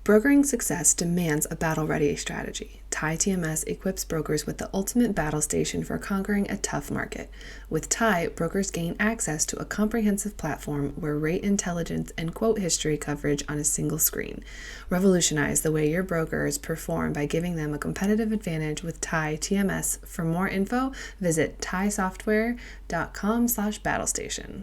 Brokering success demands a battle-ready strategy. TIE TMS equips brokers with the ultimate battle station for conquering a tough market. With TIE, brokers gain access to a comprehensive platform where rate intelligence and quote history coverage on a single screen. Revolutionize the way your brokers perform by giving them a competitive advantage with TIE TMS. For more info, visit tiesoftware.com/battlestation.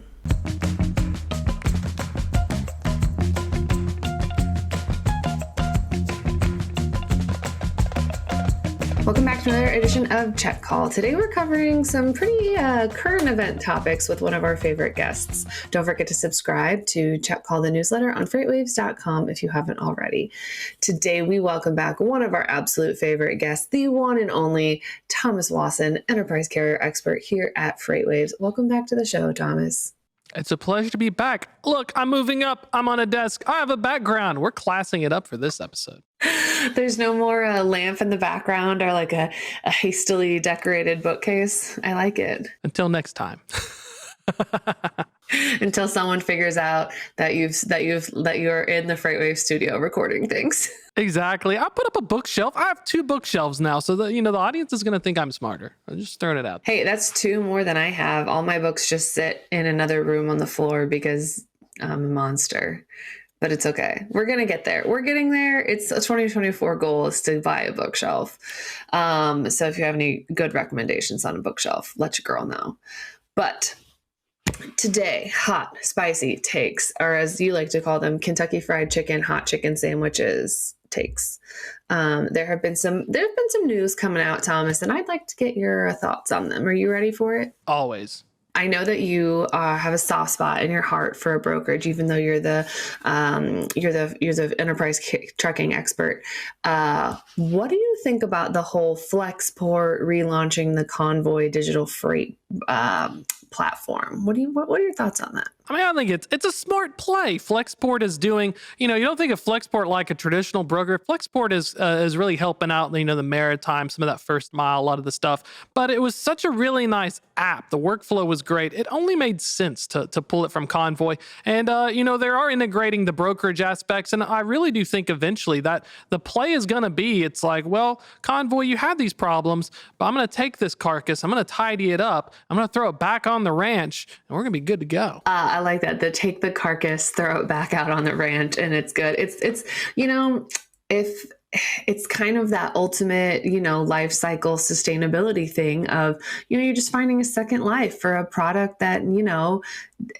Welcome back to another edition of Check Call. Today we're covering some pretty current event topics with one of our favorite guests. Don't forget to subscribe to Check Call, the newsletter, on FreightWaves.com if you haven't already. Today we welcome back one of our absolute favorite guests, the one and only Thomas Wasson, enterprise carrier expert here at FreightWaves. Welcome back to the show, Thomas. It's a pleasure to be back. Look, I'm moving up. I'm on a desk. I have a background. We're classing it up for this episode. There's no more lamp in the background or like a hastily decorated bookcase. I like it. Until next time. Until someone figures out that you're in the FreightWaves studio recording things. Exactly. I put up a bookshelf. I have 2 bookshelves now, so the audience is going to think I'm smarter. I'm just throwing it out. Hey, that's 2 more than I have. All my books just sit in another room on the floor because I'm a monster. But it's okay. We're going to get there. We're getting there. It's a 2024 goal is to buy a bookshelf. So if you have any good recommendations on a bookshelf, let your girl know. But today, hot, spicy takes, or as you like to call them, Kentucky Fried Chicken, hot chicken sandwiches takes. There have been some news coming out, Thomas, and I'd like to get your thoughts on them. Are you ready for it? Always. I know that you have a soft spot in your heart for a brokerage, even though you're the enterprise trucking expert. What do you think about the whole Flexport relaunching the Convoy digital freight platform? What are your thoughts on that? I mean, I think it's a smart play. Flexport is doing, you don't think of Flexport like a traditional broker. Flexport is really helping out, the maritime, some of that first mile, a lot of the stuff. But it was such a really nice app. The workflow was great. It only made sense to pull it from Convoy. And, they are integrating the brokerage aspects. And I really do think eventually that the play is going to be, it's like, well, Convoy, you had these problems, but I'm going to take this carcass, I'm going to tidy it up, I'm going to throw it back on the ranch, and we're going to be good to go. I like that. Take the carcass, throw it back out on the ranch, and it's good. It's if it's kind of that ultimate, life cycle sustainability thing of, you're just finding a second life for a product that,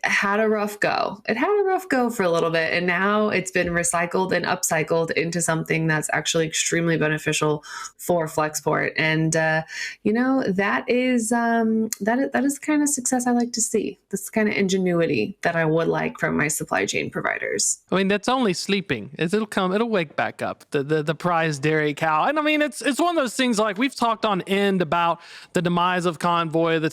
had a rough go. It had a rough go for a little bit, and now it's been recycled and upcycled into something that's actually extremely beneficial for Flexport. And, that is the kind of success I like to see. This kind of ingenuity that I would like from my supply chain providers. I mean, that's only sleeping. It'll wake back up. The prize dairy cow. And I mean, it's one of those things, like we've talked on end about the demise of Convoy, the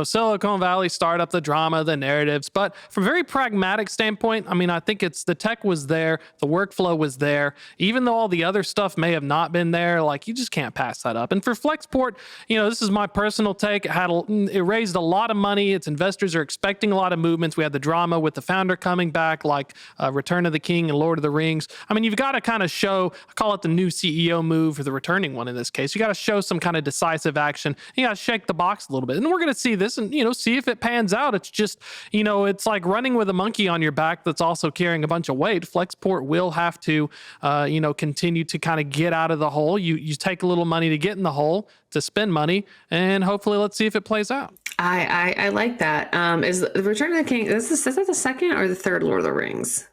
Silicon Valley startup, the drama, the narratives. But from a very pragmatic standpoint, I mean, I think the tech was there, the workflow was there. Even though all the other stuff may have not been there, like, you just can't pass that up. And for Flexport, this is my personal take. It raised a lot of money. Its investors are expecting a lot of movements. We had the drama with the founder coming back, like Return of the King and Lord of the Rings. I mean, you've got to kind of show, I call it the new CEO move, or the returning one in this case. You got to show some kind of decisive action. You got to shake the box a little bit. And we're going to see this and, see if it pans out. It's just, it's like running with a monkey on your back that's also carrying a bunch of weight. Flexport will have to, continue to kind of get out of the hole. You take a little money to get in the hole, to spend money, and hopefully let's see if it plays out. I like that. Is the Return of the King, is that the second or the third Lord of the Rings?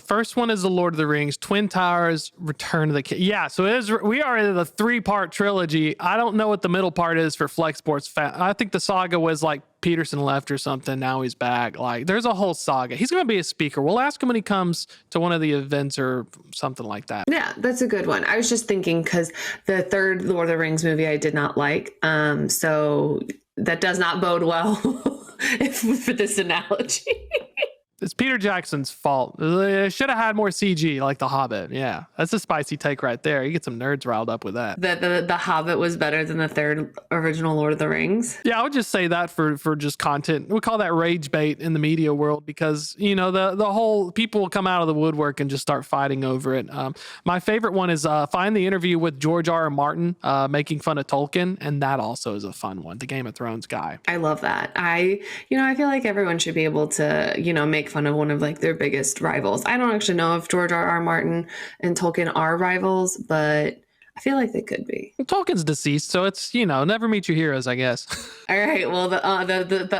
First one is the Lord of the Rings, Twin Towers, Return of the King. Yeah, so we are in the 3-part trilogy. I don't know what the middle part is for Flexport's. I think the saga was like Peterson left or something. Now he's back. Like, there's a whole saga. He's going to be a speaker. We'll ask him when he comes to one of the events or something like that. Yeah, that's a good one. I was just thinking, because the third Lord of the Rings movie I did not like. So that does not bode well for this analogy. It's Peter Jackson's fault. It should have had more CG like The Hobbit. Yeah, that's a spicy take right there. You get some nerds riled up with that. That the Hobbit was better than the third original Lord of the Rings. Yeah, I would just say that for just content. We call that rage bait in the media world because the whole people will come out of the woodwork and just start fighting over it. My favorite one is find the interview with George R. R. Martin making fun of Tolkien, and that also is a fun one. The Game of Thrones guy. I love that. I feel like everyone should be able to make fun of one of like their biggest rivals. I don't actually know if George R. R. Martin and Tolkien are rivals, but I feel like they could be. Well, Tolkien's deceased, so it's never meet your heroes, I guess. All right. Well, the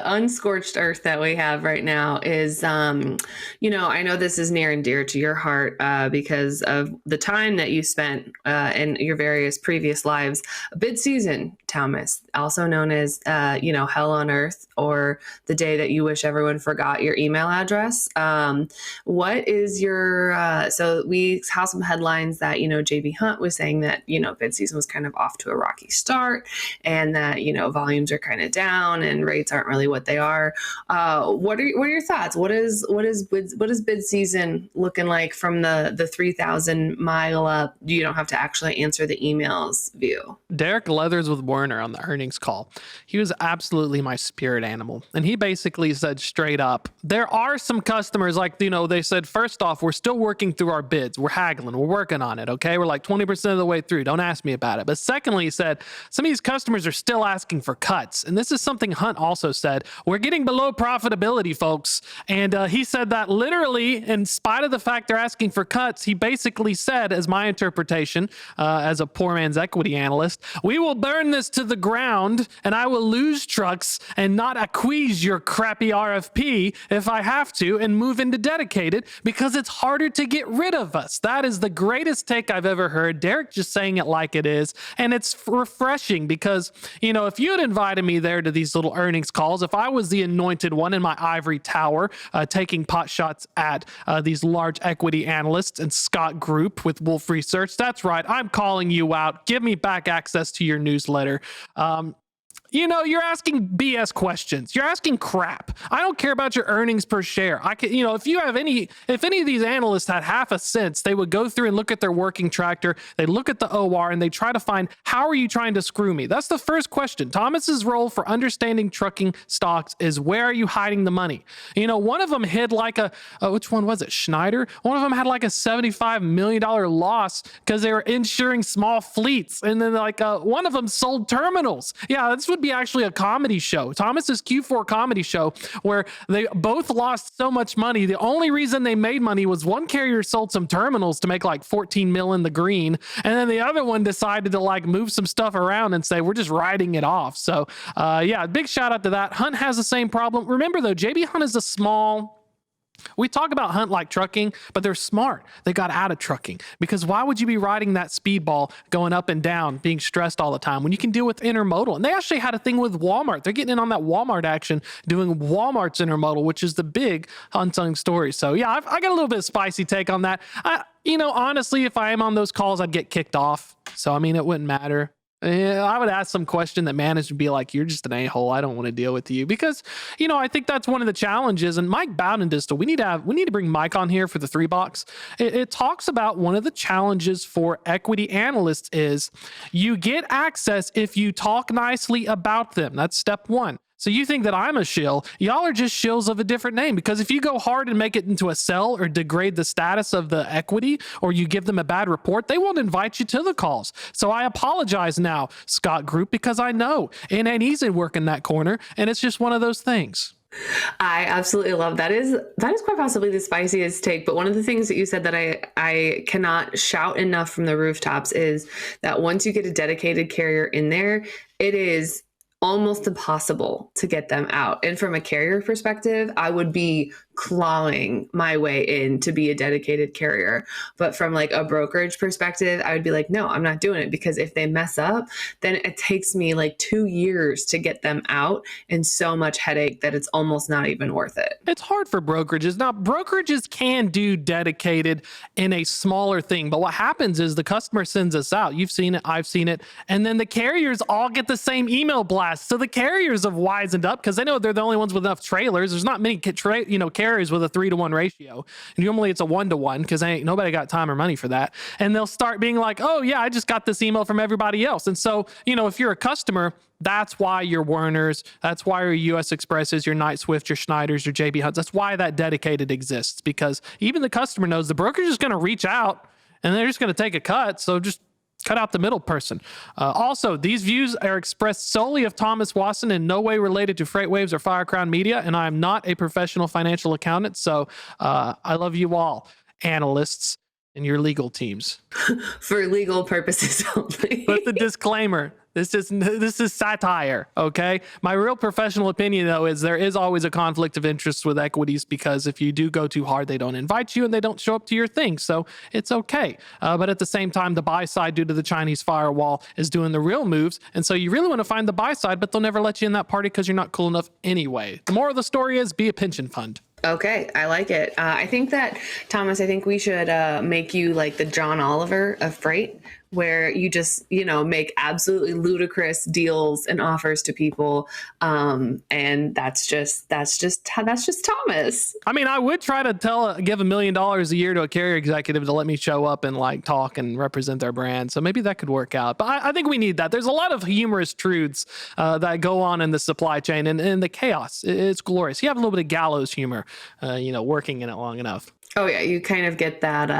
unscorched earth that we have right now is, I know this is near and dear to your heart because of the time that you spent in your various previous lives. Bid season, Thomas, also known as hell on earth, or the day that you wish everyone forgot your email address. What is your? So we saw some headlines that JB Hunt was saying that bid season was kind of off to a rocky start, and that volumes are kind of down and rates aren't really what they are. What are your thoughts? What is bid season looking like from the 3,000 mile up? You don't have to actually answer the emails view. Derek Leathers with Werner on the earnings call. He was absolutely my spirit animal, and he basically said straight up, there are some customers they said, first off, we're still working through our bids. We're haggling. We're working on it. Okay, we're like 20% of the way through. Don't ask me about it. But secondly, he said some of these customers are still asking for cuts. And this is something Hunt also said. We're getting below profitability, folks. And he said that literally, in spite of the fact they're asking for cuts, he basically said, as my interpretation, as a poor man's equity analyst, we will burn this to the ground and I will lose trucks and not acquise your crappy RFP if I have to and move into dedicated because it's harder to get rid of us. That is the greatest take I've ever heard. Derek just saying it like it is. And it's refreshing because, if you had invited me there to these little earnings calls, if I was the anointed one in my ivory tower, taking pot shots at these large equity analysts and Scott Group with Wolf Research, that's right. I'm calling you out. Give me back access to your newsletter. You're asking BS questions. You're asking crap. I don't care about your earnings per share. I can, if any of these analysts had half a cent, they would go through and look at their working tractor. They look at the OR and they try to find, how are you trying to screw me? That's the first question. Thomas's role for understanding trucking stocks is, where are you hiding the money? One of them hid which one was it? Schneider? One of them had like a $75 million loss because they were insuring small fleets. And then one of them sold terminals. Yeah, this would be actually a comedy show. Thomas's Q4 comedy show where they both lost so much money. The only reason they made money was one carrier sold some terminals to make like 14 mil in the green. And then the other one decided to move some stuff around and say, we're just writing it off. So big shout out to that. Hunt has the same problem. Remember though, JB Hunt is we talk about Hunt like trucking, but they're smart. They got out of trucking because why would you be riding that speedball going up and down, being stressed all the time when you can deal with intermodal? And they actually had a thing with Walmart. They're getting in on that Walmart action, doing Walmart's intermodal, which is the big unsung story. So yeah, I got a little bit of spicy take on that. Honestly, if I am on those calls, I'd get kicked off. So, it wouldn't matter. Yeah, I would ask some question that managed to be like, you're just an a-hole. I don't want to deal with you because, I think that's one of the challenges. And Mike Bowden-Distel, we need to bring Mike on here for the 3-box. It talks about one of the challenges for equity analysts is you get access if you talk nicely about them. That's step one. So you think that I'm a shill. Y'all are just shills of a different name because if you go hard and make it into a sell or degrade the status of the equity or you give them a bad report, they won't invite you to the calls. So I apologize now, Scott Group, because I know it ain't easy working that corner and it's just one of those things. I absolutely love that. Is quite possibly the spiciest take. But one of the things that you said that I cannot shout enough from the rooftops is that once you get a dedicated carrier in there, it is almost impossible to get them out. And from a carrier perspective, I would be clawing my way in to be a dedicated carrier. But from a brokerage perspective, I would be like, no, I'm not doing it because if they mess up, then it takes me 2 years to get them out and so much headache that it's almost not even worth it. It's hard for brokerages. Now, brokerages can do dedicated in a smaller thing, but what happens is the customer sends us out. You've seen it, I've seen it, and then the carriers all get the same email blast. So the carriers have wisened up because they know they're the only ones with enough trailers. There's not many carriers carriers with a 3-to-1 ratio. And normally it's a 1-to-1 because ain't nobody got time or money for that. And they'll start being like, oh yeah, I just got this email from everybody else. And so, if you're a customer, that's why your Werners, that's why your US Expresses, your Knight Swift, your Schneiders, your JB Hunts, that's why that dedicated exists, because even the customer knows the broker's just going to reach out and they're just going to take a cut. So just cut out the middle person. Also, these views are expressed solely of Thomas Wasson, in no way related to FreightWaves or Firecrown Media, and I am not a professional financial accountant, so I love you all, analysts and your legal teams. For legal purposes only. But the disclaimer, this is satire, okay? My real professional opinion, though, is there is always a conflict of interest with equities, because if you do go too hard, they don't invite you and they don't show up to your thing, so it's okay. But at the same time, the buy side, due to the Chinese firewall, is doing the real moves, and so you really want to find the buy side, but they'll never let you in that party because you're not cool enough anyway. The moral of the story is be a pension fund. Okay, I like it. I think that, Thomas, I think we should make you like the John Oliver of freight, where you just, make absolutely ludicrous deals and offers to people. And that's just Thomas. I mean, I would try to give $1 million a year to a carrier executive to let me show up and like talk and represent their brand. So maybe that could work out. But I think we need that. There's a lot of humorous truths that go on in the supply chain, and the chaos. It's glorious. You have a little bit of gallows humor, working in it long enough. Oh yeah, you kind of get that.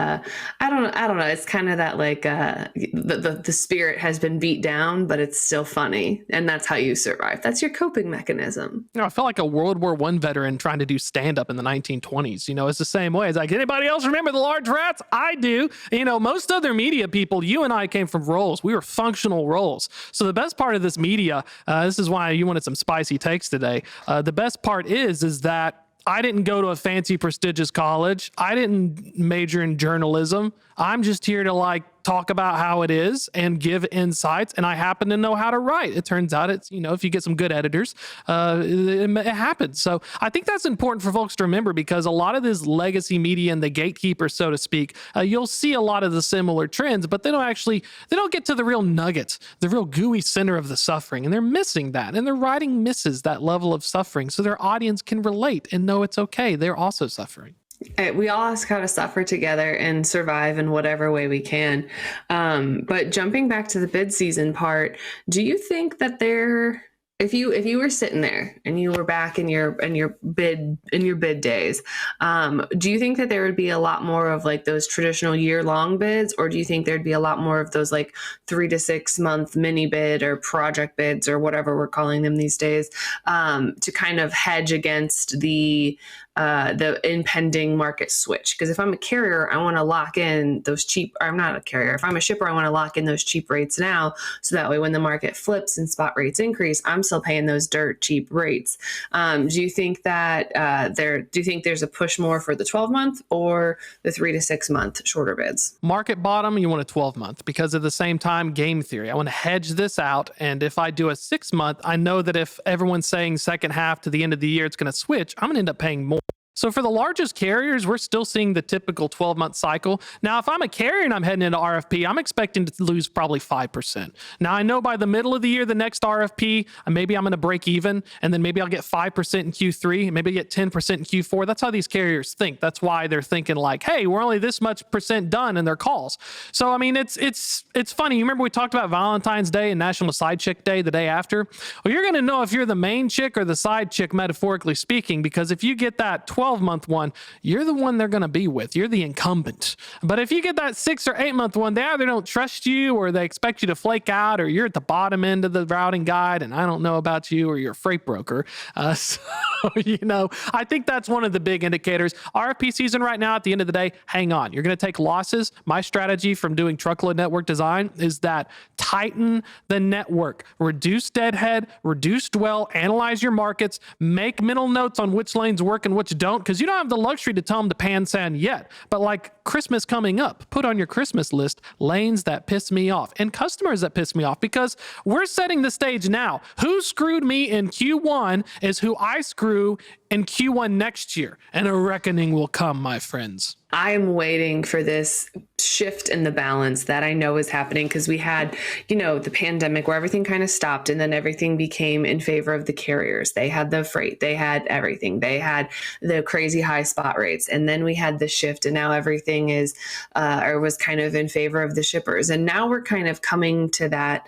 I don't know. It's kind of that like the spirit has been beat down, but it's still funny, and that's how you survive. That's your coping mechanism. I felt like a World War I veteran trying to do stand up in the 1920s. It's the same way. It's like, anybody else remember the large rats? I do. Most other media people, you and I came from roles. We were functional roles. So the best part of this media, this is why you wanted some spicy takes today. The best part is that I didn't go to a fancy, prestigious college. I didn't major in journalism. I'm just here to talk about how it is and give insights. And I happen to know how to write. It turns out it's, if you get some good editors, it happens. So I think that's important for folks to remember, because a lot of this legacy media and the gatekeepers, so to speak, you'll see a lot of the similar trends, but they don't get to the real nuggets, the real gooey center of the suffering. And they're missing that. And their writing misses that level of suffering, so their audience can relate and know it's okay. They're also suffering. We all kind of suffer together and survive in whatever way we can. But jumping back to the bid season part, do you think that if you were sitting there and you were back in your bid days, do you think that there would be a lot more of like those traditional year-long bids, or do you think there'd be a lot more of those like 3 to 6 month mini bid or project bids or whatever we're calling them these days, to kind of hedge against the impending market switch? Because if I'm a carrier, I want to lock in those cheap, or I'm not a carrier. If I'm a shipper, I want to lock in those cheap rates now, so that way when the market flips and spot rates increase, I'm still paying those dirt cheap rates. Do you think that do you think there's a push more for the 12-month or the 3 to 6 month shorter bids? Market bottom, you want a 12-month, because at the same time, game theory. I want to hedge this out. And if I do a 6-month, I know that if everyone's saying second half to the end of the year, it's going to switch, I'm going to end up paying more. So for the largest carriers, we're still seeing the typical 12-month cycle. Now, if I'm a carrier and I'm heading into RFP, I'm expecting to lose probably 5%. Now, I know by the middle of the year, the next RFP, maybe I'm going to break even, and then maybe I'll get 5% in Q3, and maybe get 10% in Q4. That's how these carriers think. That's why they're thinking like, hey, we're only this much percent done in their calls. So, I mean, it's funny. You remember we talked about Valentine's Day and National Side Chick Day the day after? Well, you're going to know if you're the main chick or the side chick, metaphorically speaking, because if you get that 12-month one, you're the one they're going to be with. You're the incumbent. But if you get that 6 or 8-month one, they either don't trust you, or they expect you to flake out, or you're at the bottom end of the routing guide and I don't know about you, or you're a freight broker. So, I think that's one of the big indicators. RFP season right now, at the end of the day, hang on. You're going to take losses. My strategy from doing truckload network design is that tighten the network, reduce deadhead, reduce dwell, analyze your markets, make mental notes on which lanes work and which don't, because you don't have the luxury to tell them to pan sand yet. But like Christmas coming up, put on your Christmas list lanes that piss me off and customers that piss me off, because we're setting the stage now. Who screwed me in Q1 is who I screw in Q1 next year, and a reckoning will come, my friends. I'm waiting for this shift in the balance that I know is happening, because we had, the pandemic where everything kind of stopped, and then everything became in favor of the carriers. They had the freight, they had everything, they had the crazy high spot rates. And then we had the shift, and now everything is, or was kind of in favor of the shippers. And now we're kind of coming to that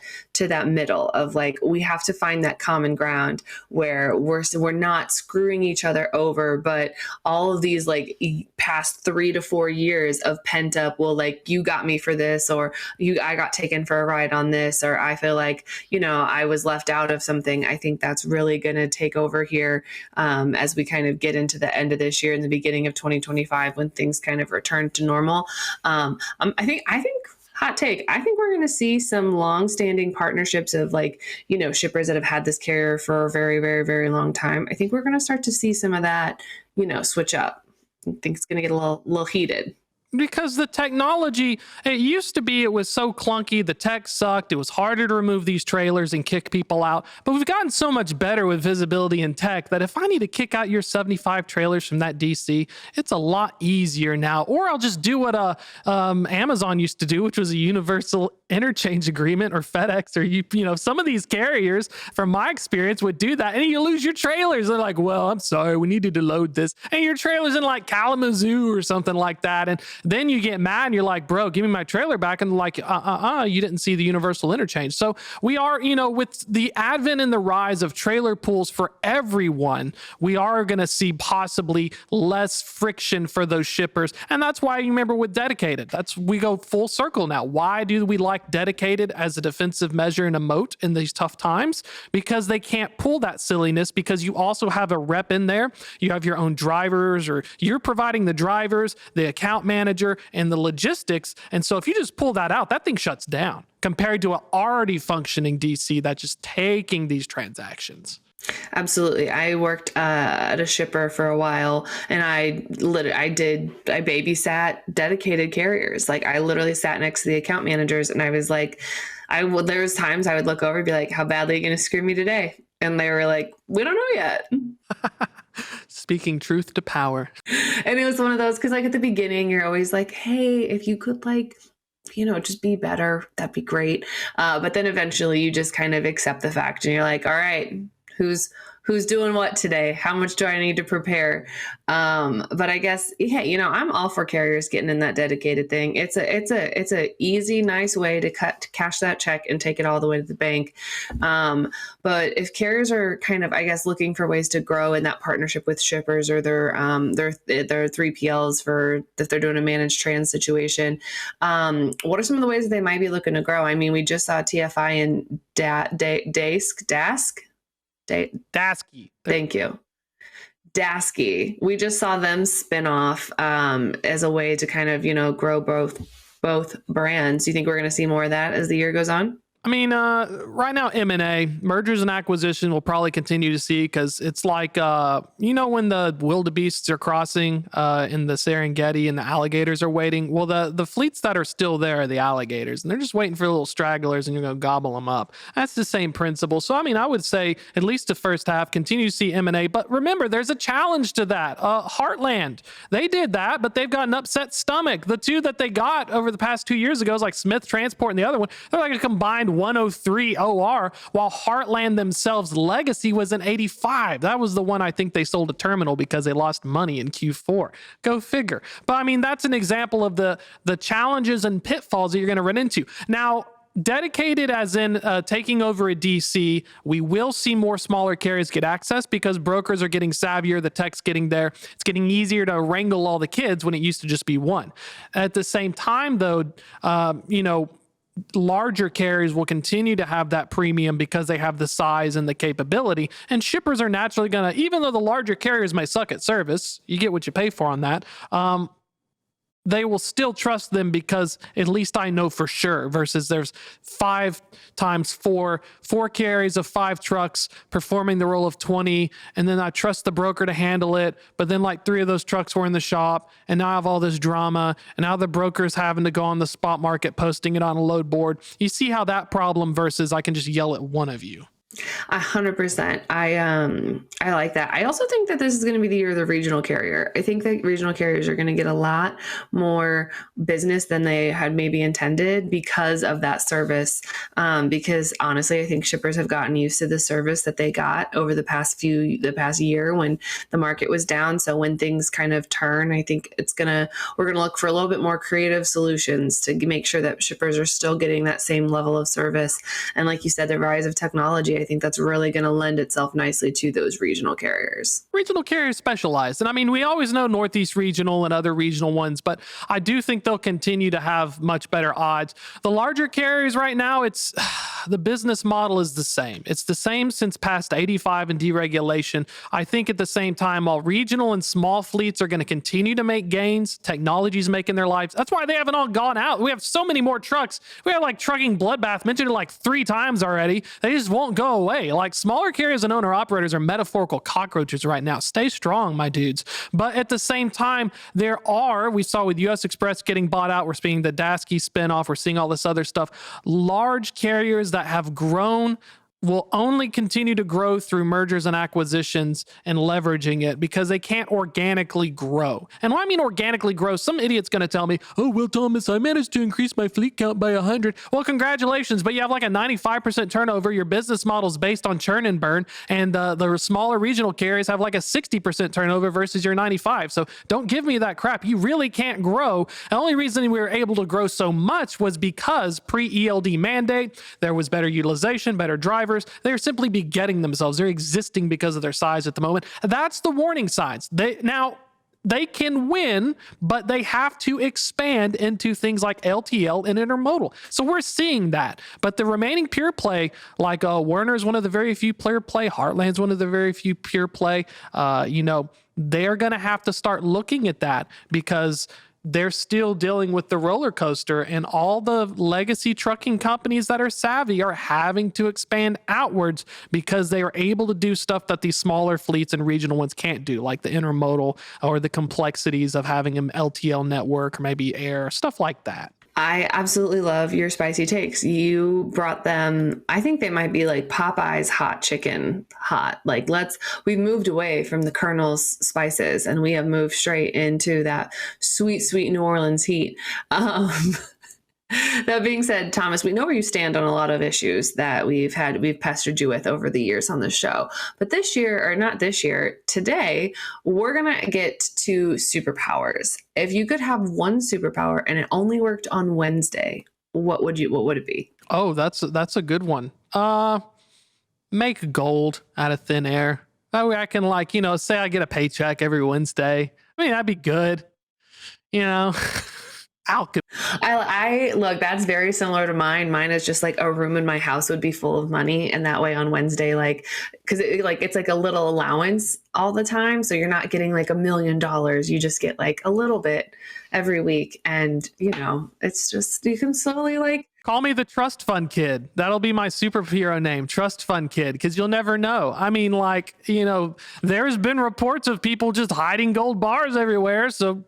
middle of like, we have to find that common ground where we're not screwing each other over, but all of these like past 3 to 4 years of pent up, well, like, you got me for this, or I got taken for a ride on this, or I feel like, I was left out of something. I think that's really going to take over here as we kind of get into the end of this year and the beginning of 2025, when things kind of return to normal. I think hot take, I think we're going to see some long-standing partnerships of like, shippers that have had this carrier for a very, very, very long time. I think we're going to start to see some of that, switch up. I think it's going to get a little heated. Because the technology, it used to be, it was so clunky, the tech sucked, it was harder to remove these trailers and kick people out. But we've gotten so much better with visibility and tech that if I need to kick out your 75 trailers from that DC, it's a lot easier now. Or I'll just do what Amazon used to do, which was a universal interchange agreement, or FedEx, or some of these carriers, from my experience, would do that, and you lose your trailers. They're like, well, I'm sorry, we needed to load this, and your trailer's in like Kalamazoo or something like that, and then you get mad and you're like, bro, give me my trailer back, and like, you didn't see the universal interchange. So we are, with the advent and the rise of trailer pools for everyone, we are going to see possibly less friction for those shippers. And that's why, you remember, with dedicated, we go full circle now. Why do we like dedicated as a defensive measure and a moat in these tough times? Because they can't pull that silliness, because you also have a rep in there. You have your own drivers, or you're providing the drivers, the account manager, and the logistics. And so if you just pull that out, that thing shuts down compared to an already functioning DC that's just taking these transactions. Absolutely. I worked at a shipper for a while, and I babysat dedicated carriers. Like, I literally sat next to the account managers, and I was like, there was times I would look over and be like, how badly are you going to screw me today? And they were like, we don't know yet. Speaking truth to power. And it was one of those, because like at the beginning, you're always like, hey, if you could like, just be better, that'd be great. But then eventually you just kind of accept the fact, and you're like, all right, who's doing what today? How much do I need to prepare? But I guess, yeah, I'm all for carriers getting in that dedicated thing. It's a easy, nice way to cash that check and take it all the way to the bank. But if carriers are kind of, I guess, looking for ways to grow in that partnership with shippers, or their 3PLs for if they're doing a managed trans situation, what are some of the ways that they might be looking to grow? I mean, we just saw TFI and Dasky. Thank you. Dasky. We just saw them spin off as a way to kind of, grow both brands. Do you think we're going to see more of that as the year goes on? I mean, right now, M&A, mergers and acquisition, we'll probably continue to see, because it's like, when the wildebeests are crossing in the Serengeti and the alligators are waiting. Well, the fleets that are still there are the alligators, and they're just waiting for little stragglers, and you're going to gobble them up. That's the same principle. So, I mean, I would say at least the first half, continue to see M&A. But remember, there's a challenge to that. Heartland, they did that, but they've got an upset stomach. The two that they got over the past 2 years ago is like Smith Transport, and the other one, they're like a combined 103 OR, while Heartland themselves legacy was an 85. That was the one I think they sold a terminal because they lost money in Q4. Go figure. But I mean, that's an example of the challenges and pitfalls that you're going to run into. Now, dedicated as in taking over a DC, we will see more smaller carriers get access, because brokers are getting savvier, the tech's getting there. It's getting easier to wrangle all the kids when it used to just be one. At the same time, though, larger carriers will continue to have that premium because they have the size and the capability, and shippers are naturally going to, even though the larger carriers may suck at service, you get what you pay for on that, they will still trust them, because at least I know for sure, versus there's 5 times 4 carries of 5 trucks performing the role of 20. And then I trust the broker to handle it. But then like 3 of those trucks were in the shop, and now I have all this drama, and now the broker's having to go on the spot market, posting it on a load board. You see how that problem versus I can just yell at one of you. 100%. I like that. I also think that this is going to be the year of the regional carrier. I think that regional carriers are going to get a lot more business than they had maybe intended because of that service. Because honestly, I think shippers have gotten used to the service that they got over the past year when the market was down. So when things kind of turn, I think we're gonna look for a little bit more creative solutions to make sure that shippers are still getting that same level of service. And like you said, the rise of technology, I think that's really going to lend itself nicely to those regional carriers. Regional carriers specialized. And I mean, we always know Northeast Regional and other regional ones, but I do think they'll continue to have much better odds. The larger carriers right now, it's the business model is the same. It's the same since past 85 and deregulation. I think at the same time, while regional and small fleets are going to continue to make gains, technology's making their lives. That's why they haven't all gone out. We have so many more trucks. We have like trucking bloodbath, mentioned it like 3 times already. They just won't go away. Like smaller carriers and owner operators are metaphorical cockroaches right now. Stay strong, my dudes. But at the same time, we saw with US Express getting bought out, we're seeing the Dasky spinoff, we're seeing all this other stuff. Large carriers that have grown will only continue to grow through mergers and acquisitions and leveraging it because they can't organically grow. And when I mean organically grow, some idiot's going to tell me, oh, well, Thomas, I managed to increase my fleet count by 100. Well, congratulations, but you have like a 95% turnover. Your business model is based on churn and burn, and the smaller regional carriers have like a 60% turnover versus your 95. So don't give me that crap. You really can't grow. The only reason we were able to grow so much was because pre-ELD mandate, there was better utilization, better drivers. They're simply begetting themselves. They're existing because of their size at the moment. That's the warning signs. They can win, but they have to expand into things like LTL and intermodal. So we're seeing that. But the remaining pure play, like Werner is one of the very few pure play, Heartland's one of the very few pure play, they're going to have to start looking at that because they're still dealing with the roller coaster, and all the legacy trucking companies that are savvy are having to expand outwards because they are able to do stuff that these smaller fleets and regional ones can't do, like the intermodal or the complexities of having an LTL network or maybe air, stuff like that. I absolutely love your spicy takes. You brought them, I think they might be like Popeye's hot chicken hot. Like we've moved away from the Colonel's spices and we have moved straight into that sweet, sweet New Orleans heat. That being said, Thomas, we know where you stand on a lot of issues that we've pestered you with over the years on the show. But today, we're going to get to superpowers. If you could have one superpower and it only worked on Wednesday, what would it be? Oh, that's a good one. Make gold out of thin air. That way I can say I get a paycheck every Wednesday. I mean, that'd be good. I look, that's very similar to mine. Mine is just like a room in my house would be full of money. And that way on Wednesday, because it's like a little allowance all the time. So you're not getting like $1 million. You just get like a little bit every week. And, it's just, you can slowly call me the trust fund kid. That'll be my superhero name, trust fund kid, because you'll never know. I mean, there's been reports of people just hiding gold bars everywhere. So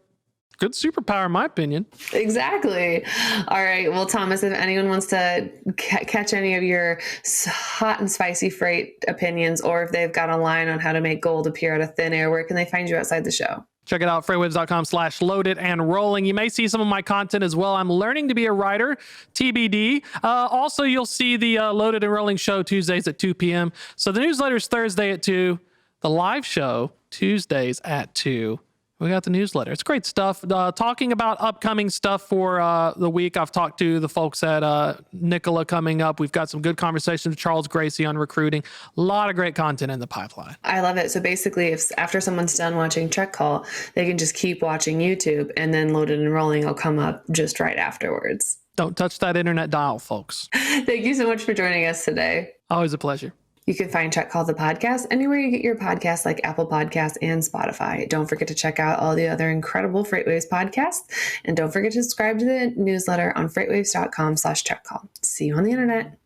good superpower, in my opinion. Exactly. All right. Well, Thomas, if anyone wants to catch any of your hot and spicy freight opinions, or if they've got a line on how to make gold appear out of thin air, where can they find you outside the show? Check it out, freightwaves.com/loaded and rolling. You may see some of my content as well. I'm learning to be a writer, TBD. Also, you'll see the Loaded and Rolling show Tuesdays at 2 p.m. So the newsletter's Thursday at 2. The live show Tuesdays at 2. We got the newsletter. It's great stuff. Talking about upcoming stuff for the week. I've talked to the folks at Nicola coming up. We've got some good conversations with Charles Gracie on recruiting. A lot of great content in the pipeline. I love it. So basically, if after someone's done watching Check Call, they can just keep watching YouTube, and then Loaded and Rolling will come up just right afterwards. Don't touch that internet dial, folks. Thank you so much for joining us today. Always a pleasure. You can find Check Call the podcast anywhere you get your podcasts, like Apple Podcasts and Spotify. Don't forget to check out all the other incredible FreightWaves podcasts. And don't forget to subscribe to the newsletter on freightwaves.com/checkcall. See you on the internet.